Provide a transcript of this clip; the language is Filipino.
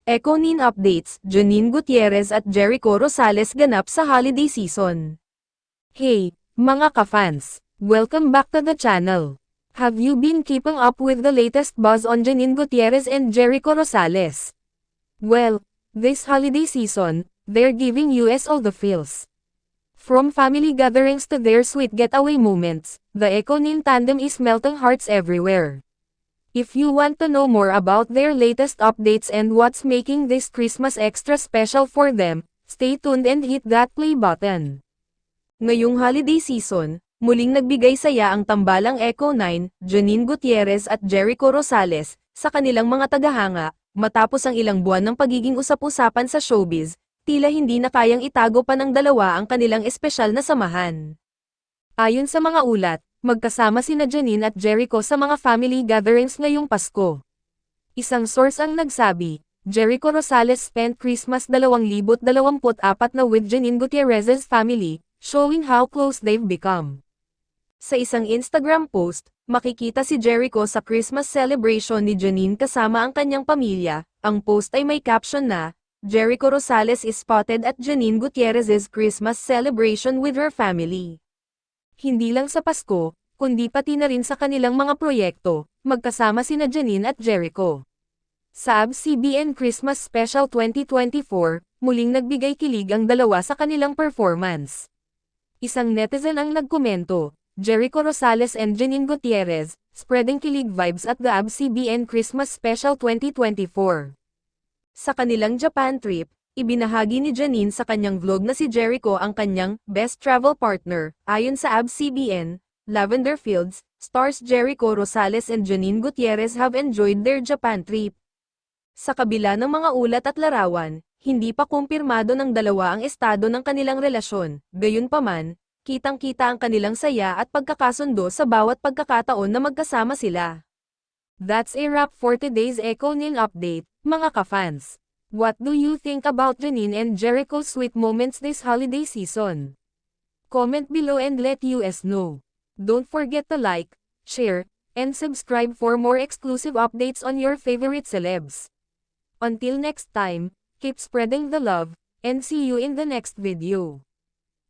Econin Updates, Janine Gutierrez at Jericho Rosales ganap sa holiday season. Hey, mga ka-fans! Welcome back to the channel. Have you been keeping up with the latest buzz on Janine Gutierrez and Jericho Rosales? Well, this holiday season, they're giving us all the feels. From family gatherings to their sweet getaway moments, the Econin tandem is melting hearts everywhere. If you want to know more about their latest updates and what's making this Christmas extra special for them, stay tuned and hit that play button. Ngayong holiday season, muling nagbigay saya ang tambalang Eco9, Janine Gutierrez at Jericho Rosales, sa kanilang mga tagahanga, matapos ang ilang buwan ng pagiging usap-usapan sa showbiz, tila hindi na kayang itago pa ng dalawa ang kanilang espesyal na samahan. Ayon sa mga ulat, magkasama sina Janine at Jericho sa mga family gatherings ngayong Pasko. Isang source ang nagsabi, Jericho Rosales spent Christmas 2024 na with Janine Gutierrez's family, showing how close they've become. Sa isang Instagram post, makikita si Jericho sa Christmas celebration ni Janine kasama ang kanyang pamilya. Ang post ay may caption na, Jericho Rosales is spotted at Janine Gutierrez's Christmas celebration with her family. Hindi lang sa Pasko, kundi pati na rin sa kanilang mga proyekto, magkasama sina Janine at Jericho. Sa ABS-CBN Christmas Special 2024, muling nagbigay kilig ang dalawa sa kanilang performance. Isang netizen ang nagkomento, Jericho Rosales and Janine Gutierrez, spreading kilig vibes at the ABS-CBN Christmas Special 2024. Sa kanilang Japan trip, ibinahagi ni Janine sa kanyang vlog na si Jericho ang kanyang best travel partner. Ayon sa ABS-CBN, Lavender Fields, stars Jericho Rosales and Janine Gutierrez have enjoyed their Japan trip. Sa kabila ng mga ulat at larawan, hindi pa kumpirmado ng dalawa ang estado ng kanilang relasyon. Gayunpaman, kitang-kita ang kanilang saya at pagkakasundo sa bawat pagkakataon na magkasama sila. That's a wrap for today's Econin update, mga ka-fans. What do you think about Janine and Jericho's sweet moments this holiday season? Comment below and let us know. Don't forget to like, share, and subscribe for more exclusive updates on your favorite celebs. Until next time, keep spreading the love, and see you in the next video.